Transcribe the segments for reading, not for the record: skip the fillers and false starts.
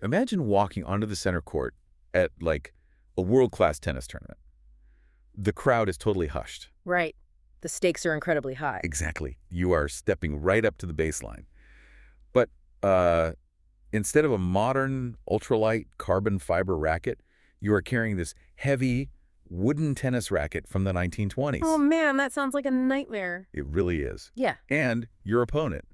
Imagine walking onto the center court at, like, a world-class tennis tournament. The crowd is totally hushed. Right. The stakes are incredibly high. Exactly. You are stepping right up to the baseline. But uh, instead of a modern, ultralight carbon fiber racket, you are carrying this heavy, wooden tennis racket from the 1920s. Oh man, that sounds like a nightmare. It really is. Yeah. And your opponent,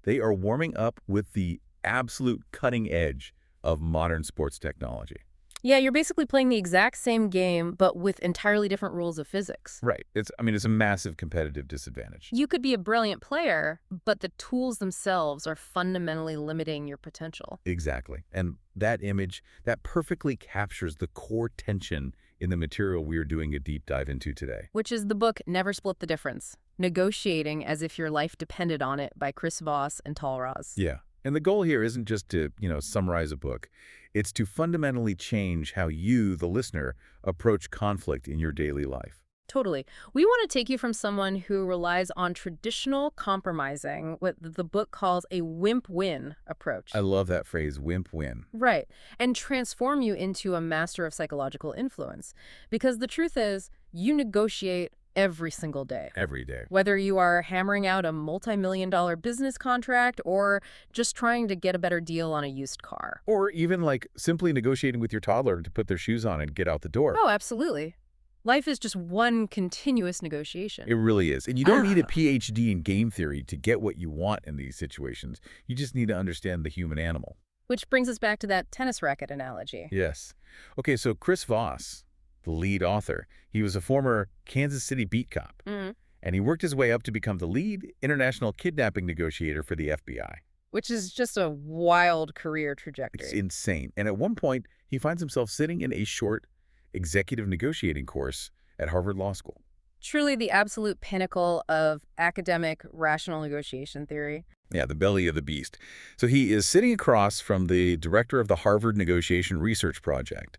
they are warming up with the absolute cutting edge of modern sports technology. Yeah, you're basically playing the exact same game, but with entirely different rules of physics. Right. It's a massive competitive disadvantage. You could be a brilliant player, but the tools themselves are fundamentally limiting your potential. Exactly. And that image, that perfectly captures the core tension in the material we are doing a deep dive into today. Which is the book Never Split the Difference, Negotiating as if Your Life Depended on It by Chris Voss and Tahl Raz. Yeah. And the goal here isn't just to, summarize a book. It's to fundamentally change how you, the listener, approach conflict in your daily life. Totally. We want to take you from someone who relies on traditional compromising, what the book calls a wimp-win approach. I love that phrase, wimp-win. Right. And transform you into a master of psychological influence. Because the truth is, you negotiate every single day. Every day. Whether you are hammering out a multi-million-dollar business contract or just trying to get a better deal on a used car. Or even like simply negotiating with your toddler to put their shoes on and get out the door. Oh, absolutely. Life is just one continuous negotiation. It really is. And you don't need a PhD in game theory to get what you want in these situations. You just need to understand the human animal. Which brings us back to that tennis racket analogy. Yes. Okay, so Chris Voss, the lead author, he was a former Kansas City beat cop. And he worked his way up to become the lead international kidnapping negotiator for the FBI. Which is just a wild career trajectory. It's insane. And at one point, he finds himself sitting in a short executive negotiating course at Harvard Law School. Truly the absolute pinnacle of academic rational negotiation theory. Yeah, the belly of the beast. So he is sitting across from the director of the Harvard Negotiation Research Project,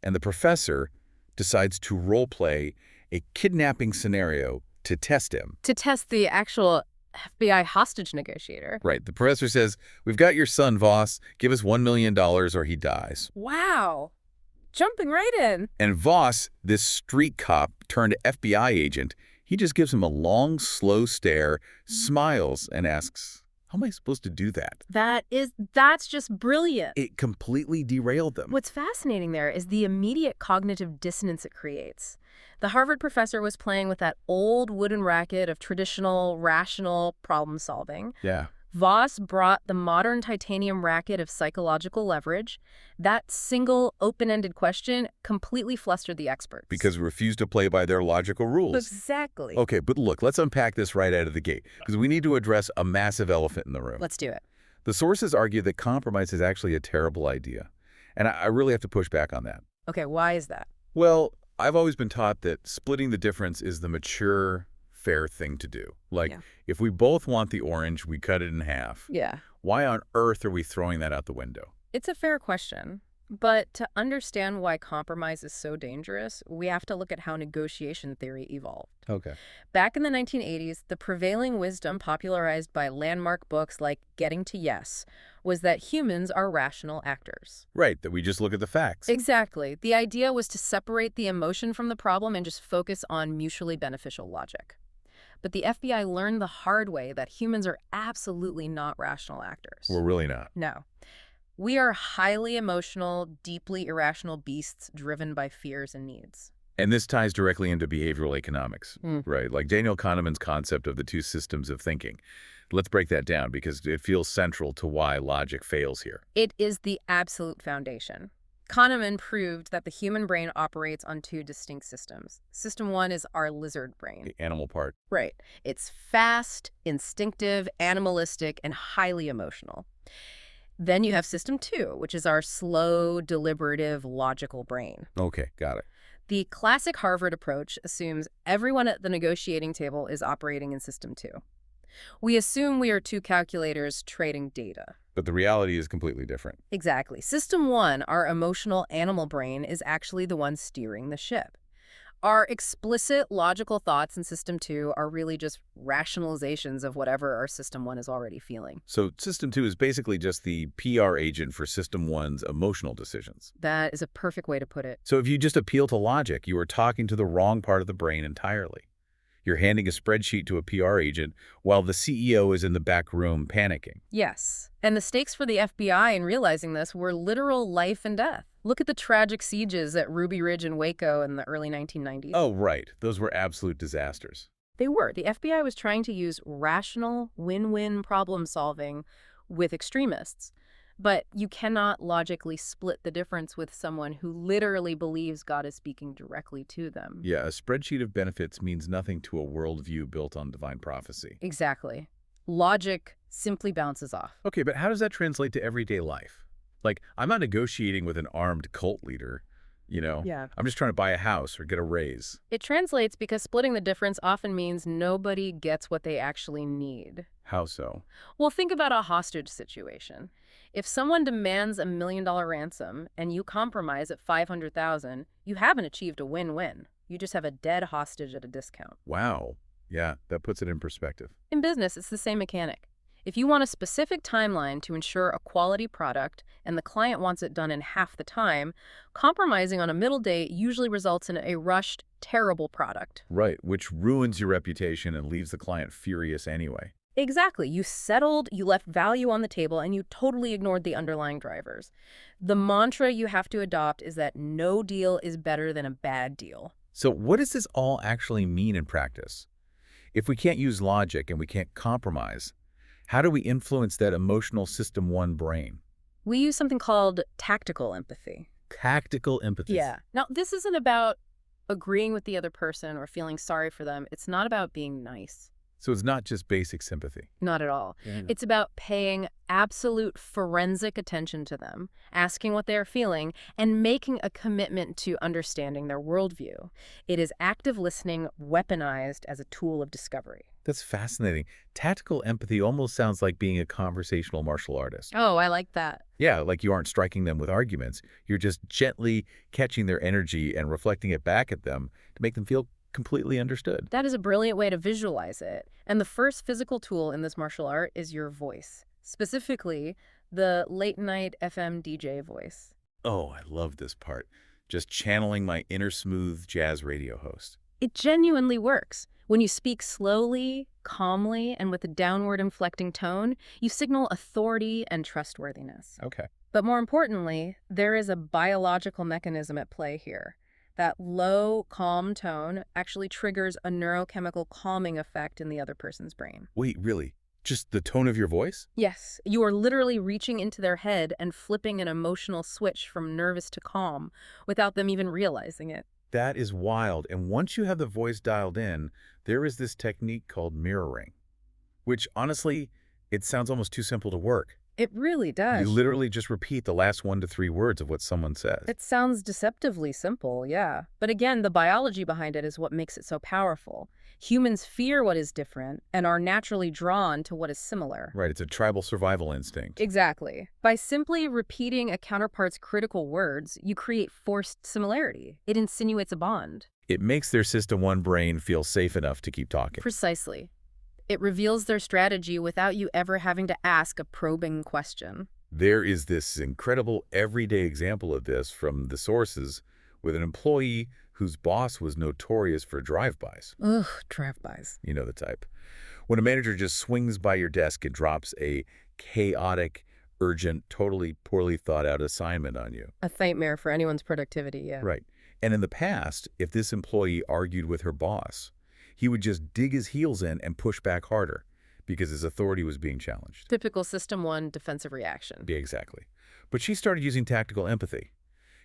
and the professor decides to role-play a kidnapping scenario to test him. To test the actual FBI hostage negotiator. Right. The professor says, "We've got your son, Voss. Give us $1 million or he dies." Wow. Jumping right in. And Voss, this street cop turned FBI agent, he just gives him a long, slow stare, smiles, and asks, "How am I supposed to do that?" That's just brilliant. It completely derailed them. What's fascinating there is the immediate cognitive dissonance it creates. The Harvard professor was playing with that old wooden racket of traditional, rational problem solving. Yeah. Voss brought the modern titanium racket of psychological leverage. That single open-ended question completely flustered the experts. Because we refuse to play by their logical rules. Exactly. Okay, but look, let's unpack this right out of the gate, because we need to address a massive elephant in the room. Let's do it. The sources argue that compromise is actually a terrible idea, and I really have to push back on that. Okay, why is that? Well, I've always been taught that splitting the difference is the mature, fair thing to do. Like, if we both want the orange, we cut it in half. Yeah. Why on earth are we throwing that out the window? It's a fair question. But to understand why compromise is so dangerous, we have to look at how negotiation theory evolved. Okay. Back in the 1980s, the prevailing wisdom popularized by landmark books like Getting to Yes was that humans are rational actors. Right, that we just look at the facts. Exactly. The idea was to separate the emotion from the problem and just focus on mutually beneficial logic. But the FBI learned the hard way that humans are absolutely not rational actors. We're really not. No. We are highly emotional, deeply irrational beasts driven by fears and needs. And this ties directly into behavioral economics, right? Like Daniel Kahneman's concept of the two systems of thinking. Let's break that down because it feels central to why logic fails here. It is the absolute foundation. Kahneman proved that the human brain operates on two distinct systems. System one is our lizard brain. The animal part. Right. It's fast, instinctive, animalistic, and highly emotional. Then you have system two, which is our slow, deliberative, logical brain. Okay, got it. The classic Harvard approach assumes everyone at the negotiating table is operating in system two. We assume we are two calculators trading data. But the reality is completely different. Exactly. System one, our emotional animal brain, is actually the one steering the ship. Our explicit logical thoughts in System 2 are really just rationalizations of whatever our System 1 is already feeling. So System 2 is basically just the PR agent for System 1's emotional decisions. That is a perfect way to put it. So if you just appeal to logic, you are talking to the wrong part of the brain entirely. You're handing a spreadsheet to a PR agent while the CEO is in the back room panicking. Yes. And the stakes for the FBI in realizing this were literal life and death. Look at the tragic sieges at Ruby Ridge and Waco in the early 1990s. Oh, right. Those were absolute disasters. They were. The FBI was trying to use rational, win-win problem solving with extremists. But you cannot logically split the difference with someone who literally believes God is speaking directly to them. Yeah, a spreadsheet of benefits means nothing to a worldview built on divine prophecy. Exactly. Logic simply bounces off. Okay, but how does that translate to everyday life? Like, I'm not negotiating with an armed cult leader, Yeah. I'm just trying to buy a house or get a raise. It translates because splitting the difference often means nobody gets what they actually need. How so? Well, think about a hostage situation. If someone demands $1 million ransom and you compromise at $500,000, you haven't achieved a win-win. You just have a dead hostage at a discount. Wow. Yeah, that puts it in perspective. In business, it's the same mechanic. If you want a specific timeline to ensure a quality product and the client wants it done in half the time, compromising on a middle date usually results in a rushed, terrible product. Right, which ruins your reputation and leaves the client furious anyway. Exactly. You settled, you left value on the table, and you totally ignored the underlying drivers. The mantra you have to adopt is that no deal is better than a bad deal. So what does this all actually mean in practice? If we can't use logic and we can't compromise, how do we influence that emotional System 1 brain? We use something called tactical empathy. Tactical empathy. Yeah. Now, this isn't about agreeing with the other person or feeling sorry for them. It's not about being nice. So it's not just basic sympathy. Not at all. Yeah. It's about paying absolute forensic attention to them, asking what they are feeling, and making a commitment to understanding their worldview. It is active listening weaponized as a tool of discovery. That's fascinating. Tactical empathy almost sounds like being a conversational martial artist. Oh, I like that. Yeah, like you aren't striking them with arguments. You're just gently catching their energy and reflecting it back at them to make them feel completely understood. That is a brilliant way to visualize it. And the first physical tool in this martial art is your voice, specifically the late-night FM DJ voice. Oh, I love this part. Just channeling my inner smooth jazz radio host. It genuinely works. When you speak slowly, calmly, and with a downward inflecting tone, you signal authority and trustworthiness. Okay. But more importantly, there is a biological mechanism at play here. That low, calm tone actually triggers a neurochemical calming effect in the other person's brain. Wait, really? Just the tone of your voice? Yes, you are literally reaching into their head and flipping an emotional switch from nervous to calm without them even realizing it. That is wild. And once you have the voice dialed in, there is this technique called mirroring, which honestly, it sounds almost too simple to work. It really does. You literally just repeat the last 1 to 3 words of what someone says. It sounds deceptively simple, yeah. But again, the biology behind it is what makes it so powerful. Humans fear what is different and are naturally drawn to what is similar. Right, it's a tribal survival instinct. Exactly. By simply repeating a counterpart's critical words, you create forced similarity. It insinuates a bond. It makes their System 1 brain feel safe enough to keep talking. Precisely. It reveals their strategy without you ever having to ask a probing question. There is this incredible everyday example of this from the sources with an employee whose boss was notorious for drive-bys. Ugh, drive-bys. You know the type. When a manager just swings by your desk and drops a chaotic, urgent, totally poorly thought out assignment on you. A nightmare for anyone's productivity, yeah. Right. And in the past, if this employee argued with her boss, he would just dig his heels in and push back harder because his authority was being challenged. Typical System 1 defensive reaction. Yeah, exactly. But she started using tactical empathy.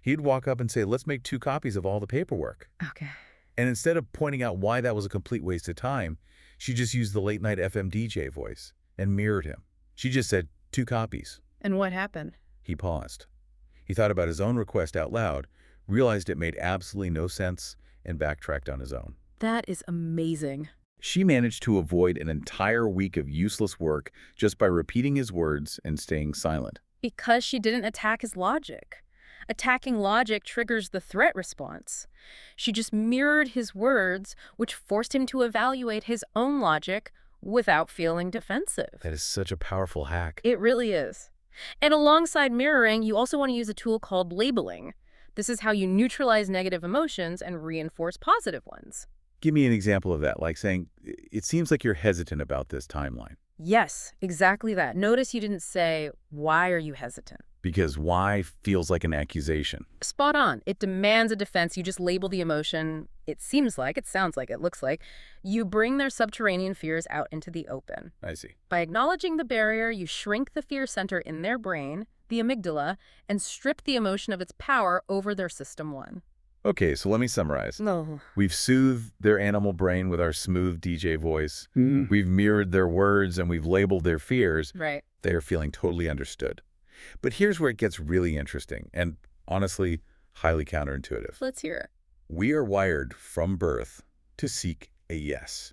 He'd walk up and say, let's make 2 copies of all the paperwork. Okay. And instead of pointing out why that was a complete waste of time, she just used the late-night FM DJ voice and mirrored him. She just said, 2 copies. And what happened? He paused. He thought about his own request out loud, realized it made absolutely no sense, and backtracked on his own. That is amazing. She managed to avoid an entire week of useless work just by repeating his words and staying silent. Because she didn't attack his logic. Attacking logic triggers the threat response. She just mirrored his words, which forced him to evaluate his own logic without feeling defensive. That is such a powerful hack. It really is. And alongside mirroring, you also want to use a tool called labeling. This is how you neutralize negative emotions and reinforce positive ones. Give me an example of that, like saying, it seems like you're hesitant about this timeline. Yes, exactly that. Notice you didn't say, why are you hesitant? Because why feels like an accusation. Spot on. It demands a defense. You just label the emotion. It seems like, it sounds like, it looks like. You bring their subterranean fears out into the open. I see. By acknowledging the barrier, you shrink the fear center in their brain, the amygdala, and strip the emotion of its power over their system one. Okay, so let me summarize. No. We've soothed their animal brain with our smooth DJ voice. We've mirrored their words and we've labeled their fears. Right. They are feeling totally understood. But here's where it gets really interesting and, honestly, highly counterintuitive. Let's hear it. We are wired from birth to seek a yes.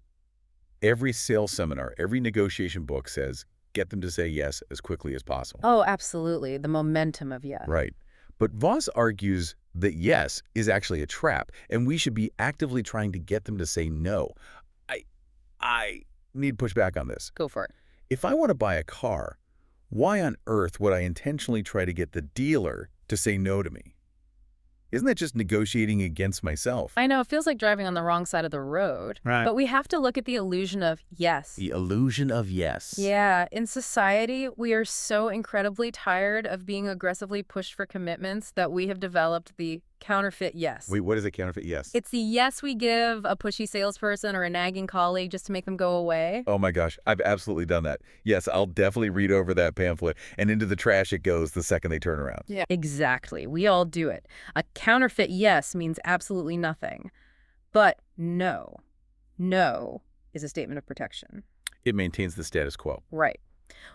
Every sales seminar, every negotiation book says, get them to say yes as quickly as possible. Oh, absolutely. The momentum of yes. Right. But Voss argues that yes is actually a trap, and we should be actively trying to get them to say no. I need pushback on this. Go for it. If I want to buy a car, why on earth would I intentionally try to get the dealer to say no to me? Isn't that just negotiating against myself? I know, it feels like driving on the wrong side of the road. Right. But we have to look at the illusion of yes. The illusion of yes. Yeah, in society, we are so incredibly tired of being aggressively pushed for commitments that we have developed the counterfeit yes. Wait, what is a counterfeit yes? It's the yes we give a pushy salesperson or a nagging colleague just to make them go away. Oh my gosh, I've absolutely done that. Yes, I'll definitely read over that pamphlet, and into the trash it goes the second they turn around. Yeah. Exactly. We all do it. A counterfeit yes means absolutely nothing. But no. No is a statement of protection. It maintains the status quo. Right.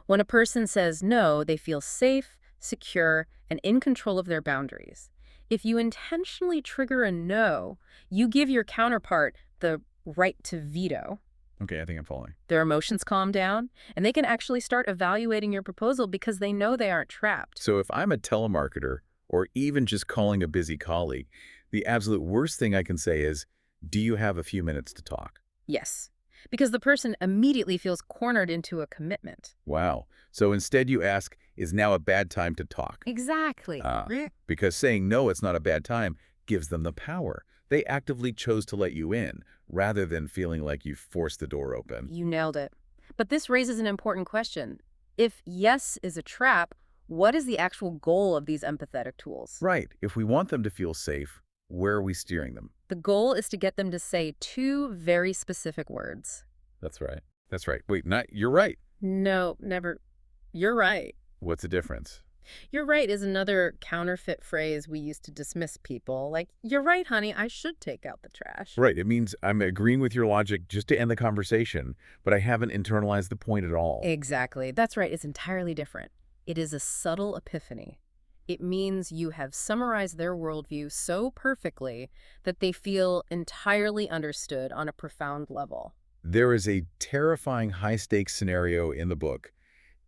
When a person says no, they feel safe, secure, and in control of their boundaries. If you intentionally trigger a no, you give your counterpart the right to veto. Okay, I think I'm following. Their emotions calm down, and they can actually start evaluating your proposal because they know they aren't trapped. So if I'm a telemarketer, or even just calling a busy colleague, the absolute worst thing I can say is, do you have a few minutes to talk? Yes, because the person immediately feels cornered into a commitment. Wow. So instead you ask, is now a bad time to talk? Exactly. Because saying no, it's not a bad time, gives them the power. They actively chose to let you in, rather than feeling like you forced the door open. You nailed it. But this raises an important question. If yes is a trap, what is the actual goal of these empathetic tools? Right. If we want them to feel safe, where are we steering them? The goal is to get them to say two very specific words. That's right. That's right. Wait, you're right. No, never. You're right. What's the difference? You're right is another counterfeit phrase we use to dismiss people. Like, you're right, honey, I should take out the trash. Right. It means I'm agreeing with your logic just to end the conversation, but I haven't internalized the point at all. Exactly. That's right. It's entirely different. It is a subtle epiphany. It means you have summarized their worldview so perfectly that they feel entirely understood on a profound level. There is a terrifying high-stakes scenario in the book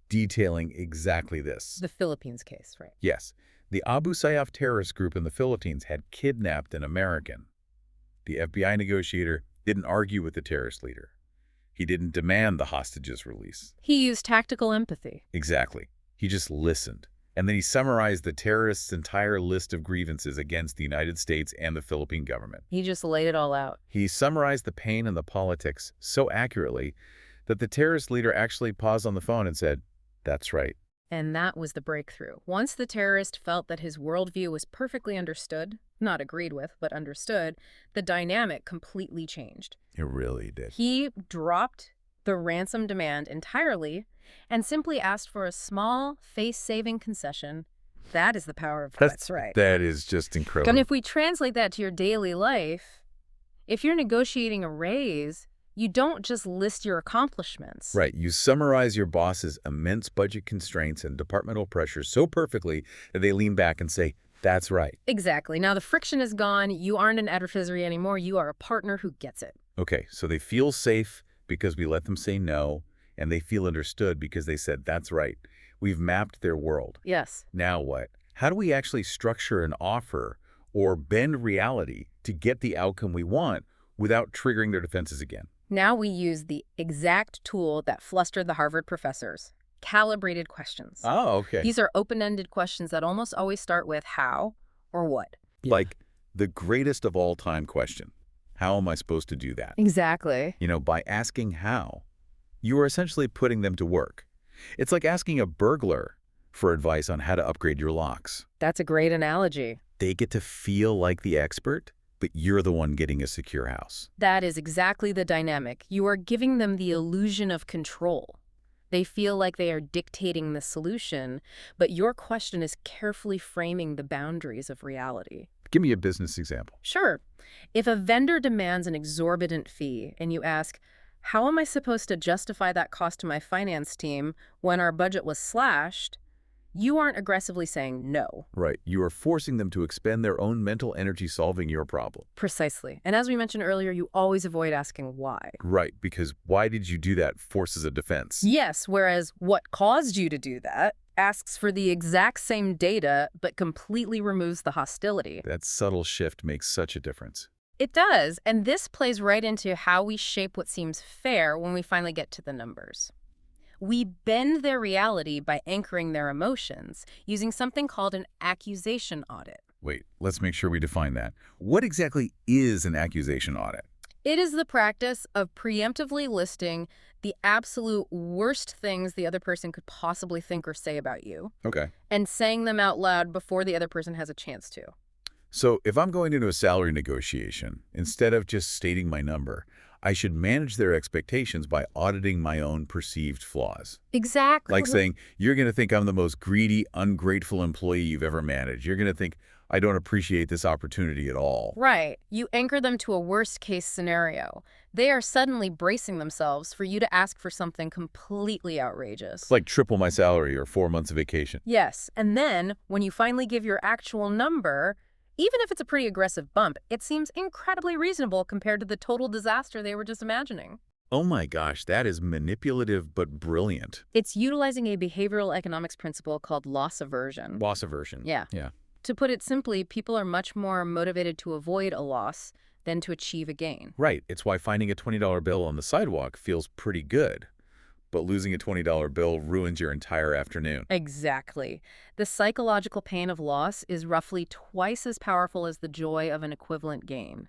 detailing exactly this. The Philippines case, right? Yes. The Abu Sayyaf terrorist group in the Philippines had kidnapped an American. The FBI negotiator didn't argue with the terrorist leader. He didn't demand the hostage's release. He used tactical empathy. Exactly. He just listened. And then he summarized the terrorists' entire list of grievances against the United States and the Philippine government. He just laid it all out. He summarized the pain and the politics so accurately that the terrorist leader actually paused on the phone and said, "That's right." And that was the breakthrough. Once the terrorist felt that his worldview was perfectly understood, not agreed with, but understood, the dynamic completely changed. It really did. He dropped the ransom demand entirely and simply asked for a small, face-saving concession. That is the power of that's right. That is just incredible. And if we translate that to your daily life, if you're negotiating a raise, you don't just list your accomplishments. Right. You summarize your boss's immense budget constraints and departmental pressures so perfectly that they lean back and say, "That's right." Exactly. Now the friction is gone. You aren't an adversary anymore. You are a partner who gets it. Okay, so they feel safe because we let them say no, and they feel understood because they said, "That's right." We've mapped their world. Yes. Now what? how do we actually structure an offer or bend reality to get the outcome we want without triggering their defenses again? Now we use the exact tool that flustered the Harvard professors, calibrated questions. Oh, okay. These are open-ended questions that almost always start with how or what. Like the greatest of all time question. How am I supposed to do that? Exactly. By asking how, you are essentially putting them to work. It's like asking a burglar for advice on how to upgrade your locks. That's a great analogy. They get to feel like the expert, but you're the one getting a secure house. That is exactly the dynamic. You are giving them the illusion of control. They feel like they are dictating the solution, but your question is carefully framing the boundaries of reality. Give me a business example. Sure. If a vendor demands an exorbitant fee and you ask, how am I supposed to justify that cost to my finance team when our budget was slashed? You aren't aggressively saying no. Right. You are forcing them to expend their own mental energy solving your problem. Precisely. And as we mentioned earlier, you always avoid asking why. Right, because why did you do that forces a defense. Yes, whereas what caused you to do that asks for the exact same data but completely removes the hostility. That subtle shift makes such a difference. It does, and this plays right into how we shape what seems fair when we finally get to the numbers. We bend their reality by anchoring their emotions using something called an accusation audit. Wait, let's make sure we define that. What exactly is an accusation audit? It is the practice of preemptively listing the absolute worst things the other person could possibly think or say about you, Okay. and saying them out loud before the other person has a chance to. So if I'm going into a salary negotiation, instead of just stating my number, I should manage their expectations by auditing my own perceived flaws. Exactly. Like saying, you're going to think I'm the most greedy, ungrateful employee you've ever managed. You're going to think I don't appreciate this opportunity at all. Right. You anchor them to a worst-case scenario. They are suddenly bracing themselves for you to ask for something completely outrageous. It's like triple my salary or 4 months of vacation. Yes, and then when you finally give your actual number, even if it's a pretty aggressive bump, it seems incredibly reasonable compared to the total disaster they were just imagining. Oh my gosh, that is manipulative but brilliant. It's utilizing a behavioral economics principle called loss aversion. Loss aversion. Yeah. To put it simply, people are much more motivated to avoid a loss than to achieve a gain. Right. It's why finding a $20 bill on the sidewalk feels pretty good. But losing a $20 bill ruins your entire afternoon. Exactly. The psychological pain of loss is roughly twice as powerful as the joy of an equivalent gain.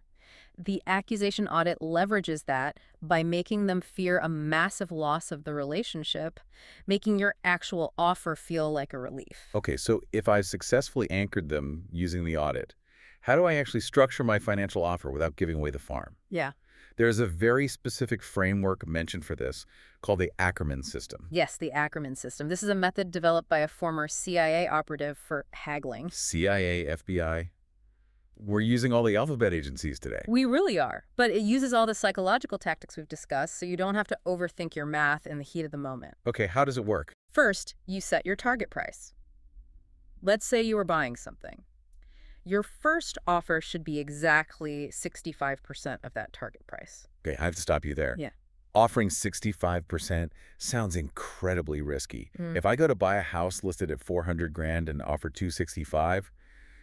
The accusation audit leverages that by making them fear a massive loss of the relationship, making your actual offer feel like a relief. Okay, so if I've successfully anchored them using the audit, how do I actually structure my financial offer without giving away the farm? Yeah. There's a very specific framework mentioned for this called the Ackerman system. Yes, the Ackerman system. This is a method developed by a former CIA operative for haggling. CIA, FBI. We're using all the alphabet agencies today. We really are. But it uses all the psychological tactics we've discussed, so you don't have to overthink your math in the heat of the moment. Okay, how does it work? First, you set your target price. Let's say you are buying something. Your first offer should be exactly 65% of that target price. Okay, I have to stop you there. Yeah. Offering 65% sounds incredibly risky. If I go to buy a house listed at 400 grand and offer 265,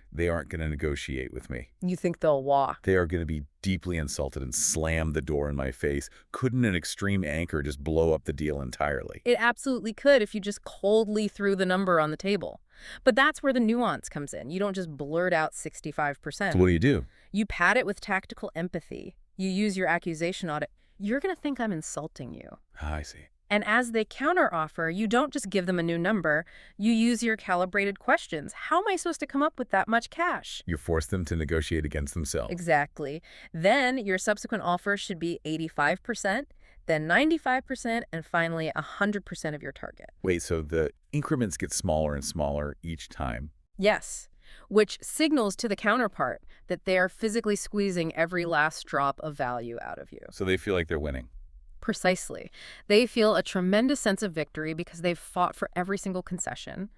they aren't going to negotiate with me. You think they'll walk. They are going to be deeply insulted and slam the door in my face. Couldn't an extreme anchor just blow up the deal entirely? It absolutely could if you just coldly threw the number on the table. But that's where the nuance comes in. You don't just blurt out 65%. So what do? You pad it with tactical empathy. You use your accusation audit. You're going to think I'm insulting you. I see. And as they counteroffer, you don't just give them a new number. You use your calibrated questions. How am I supposed to come up with that much cash? You force them to negotiate against themselves. Exactly. Then your subsequent offer should be 85%, then 95%, and finally 100% of your target. Wait, so the increments get smaller and smaller each time? Yes, which signals to the counterpart that they are physically squeezing every last drop of value out of you. So they feel like they're winning. Precisely. They feel a tremendous sense of victory because they've fought for every single concession.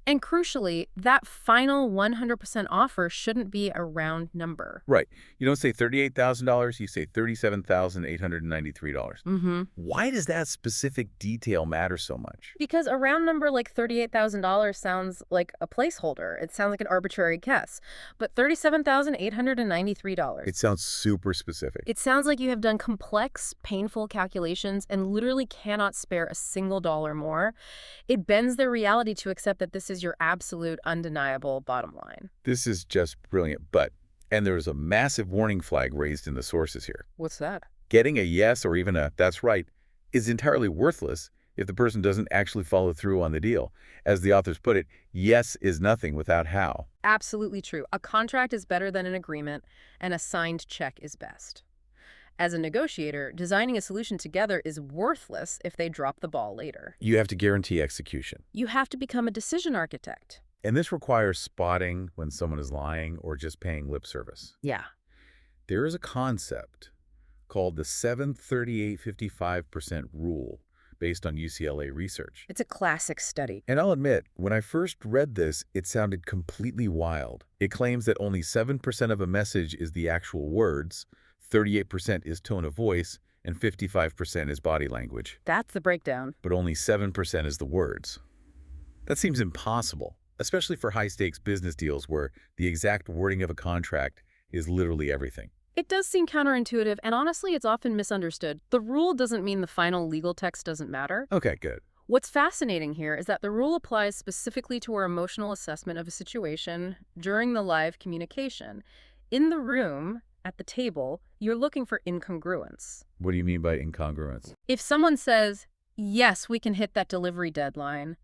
And crucially, that final 100% offer shouldn't be a round number. Right. You don't say $38,000, you say $37,893. Mm-hmm. Why does that specific detail matter so much? Because a round number like $38,000 sounds like a placeholder. It sounds like an arbitrary guess. But $37,893. It sounds super specific. It sounds like you have done complex, painful calculations and literally cannot spare a single dollar more. It bends their reality to accept that this is your absolute, undeniable bottom line. This is just brilliant. And there's a massive warning flag raised in the sources here. What's that? Getting a yes or even a "that's right" is entirely worthless if the person doesn't actually follow through on the deal. As the authors put it, yes is nothing without how. Absolutely true. A contract is better than an agreement, and a signed check is best. As a negotiator, designing a solution together is worthless if they drop the ball later. You have to guarantee execution. You have to become a decision architect. And this requires spotting when someone is lying or just paying lip service. Yeah. There is a concept called the 7-38-55% rule based on UCLA research. It's a classic study. And I'll admit, when I first read this, it sounded completely wild. It claims that only 7% of a message is the actual words, 38% is tone of voice, and 55% is body language. That's the breakdown. But only 7% is the words. That seems impossible, especially for high-stakes business deals where the exact wording of a contract is literally everything. It does seem counterintuitive, and honestly, it's often misunderstood. The rule doesn't mean the final legal text doesn't matter. Okay, good. What's fascinating here is that the rule applies specifically to our emotional assessment of a situation during the live communication. In the room, at the table, you're looking for incongruence. What do you mean by incongruence? If someone says, yes, we can hit that delivery deadline,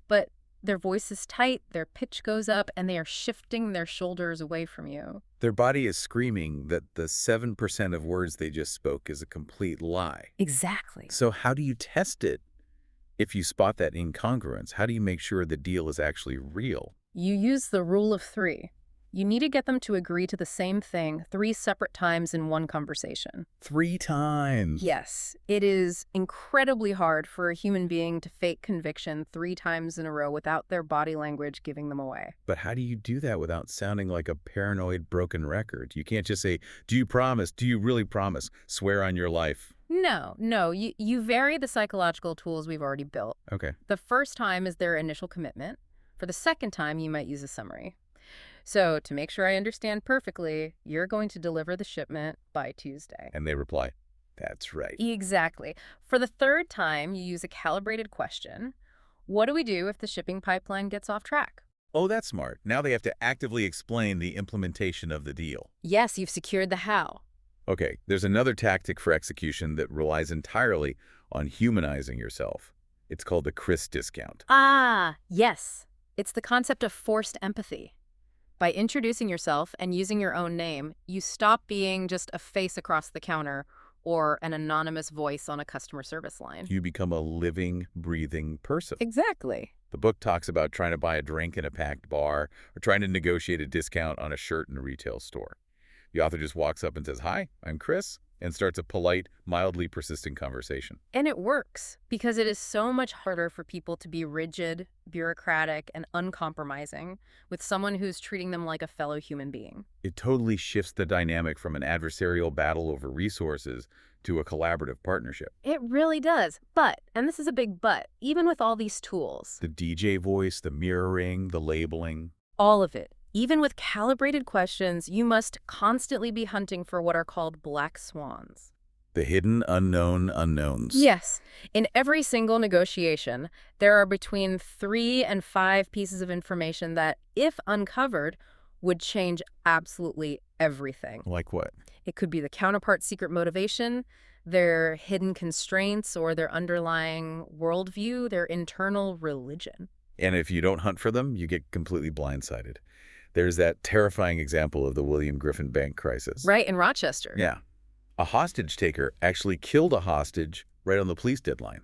but their voice is tight, their pitch goes up, and they are shifting their shoulders away from you. Their body is screaming that the 7% of words they just spoke is a complete lie. Exactly. So how do you test it? If you spot that incongruence, how do you make sure the deal is actually real? You use the rule of 3. You need to get them to agree to the same thing 3 separate times in one conversation. 3 times? Yes. It is incredibly hard for a human being to fake conviction 3 times in a row without their body language giving them away. But how do you do that without sounding like a paranoid broken record? You can't just say, do you promise? Do you really promise? Swear on your life. No. You vary the psychological tools we've already built. Okay. The first time is their initial commitment. For the second time, you might use a summary. So, to make sure I understand perfectly, you're going to deliver the shipment by Tuesday. And they reply, that's right. Exactly. For the third time, you use a calibrated question. What do we do if the shipping pipeline gets off track? Oh, that's smart. Now they have to actively explain the implementation of the deal. Yes, you've secured the how. Okay, there's another tactic for execution that relies entirely on humanizing yourself. It's called the Chris discount. Ah, yes. It's the concept of forced empathy. By introducing yourself and using your own name, you stop being just a face across the counter or an anonymous voice on a customer service line. You become a living, breathing person. Exactly. The book talks about trying to buy a drink in a packed bar or trying to negotiate a discount on a shirt in a retail store. The author just walks up and says, "Hi, I'm Chris," and starts a polite, mildly persistent conversation. And it works because it is so much harder for people to be rigid, bureaucratic, and uncompromising with someone who's treating them like a fellow human being. It totally shifts the dynamic from an adversarial battle over resources to a collaborative partnership. It really does. But, and this is a big but, even with all these tools, The DJ voice, the mirroring, the labeling. all of it, even with calibrated questions, you must constantly be hunting for what are called black swans. The hidden, unknown unknowns. Yes. In every single negotiation, there are between 3 and 5 pieces of information that, if uncovered, would change absolutely everything. Like what? It could be the counterpart's secret motivation, their hidden constraints, or their underlying worldview, their internal religion. And if you don't hunt for them, you get completely blindsided. There's that terrifying example of the William Griffin bank crisis. Right, in Rochester. Yeah. A hostage taker actually killed a hostage right on the police deadline.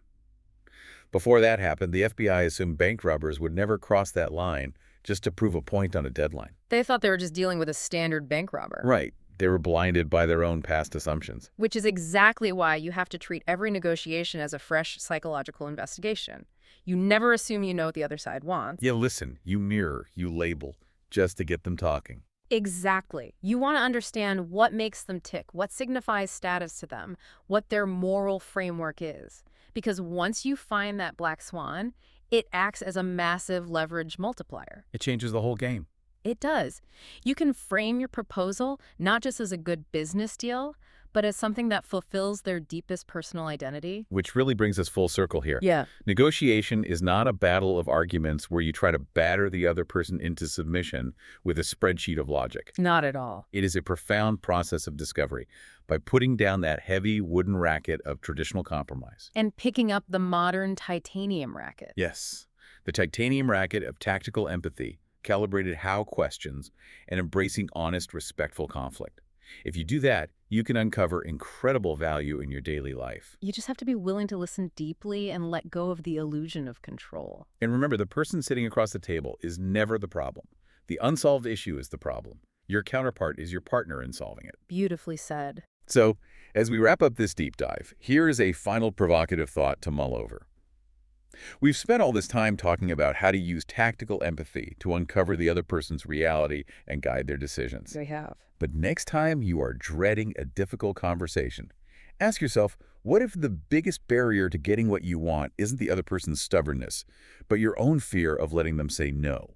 Before that happened, the FBI assumed bank robbers would never cross that line just to prove a point on a deadline. They thought they were just dealing with a standard bank robber. Right. They were blinded by their own past assumptions. Which is exactly why you have to treat every negotiation as a fresh psychological investigation. You never assume you know what the other side wants. You listen, you mirror, you label, just to get them talking. Exactly. You want to understand what makes them tick, what signifies status to them, what their moral framework is. Because once you find that black swan, it acts as a massive leverage multiplier. It changes the whole game. It does. You can frame your proposal not just as a good business deal, but as something that fulfills their deepest personal identity. Which really brings us full circle here. Yeah. Negotiation is not a battle of arguments where you try to batter the other person into submission with a spreadsheet of logic. Not at all. It is a profound process of discovery by putting down that heavy wooden racket of traditional compromise. And picking up the modern titanium racket. Yes, the titanium racket of tactical empathy, calibrated how questions, and embracing honest, respectful conflict. If you do that, you can uncover incredible value in your daily life. You just have to be willing to listen deeply and let go of the illusion of control. And remember, the person sitting across the table is never the problem. The unsolved issue is the problem. Your counterpart is your partner in solving it. Beautifully said. So, as we wrap up this deep dive, here is a final provocative thought to mull over. We've spent all this time talking about how to use tactical empathy to uncover the other person's reality and guide their decisions. We have. But next time you are dreading a difficult conversation, ask yourself, what if the biggest barrier to getting what you want isn't the other person's stubbornness, but your own fear of letting them say no?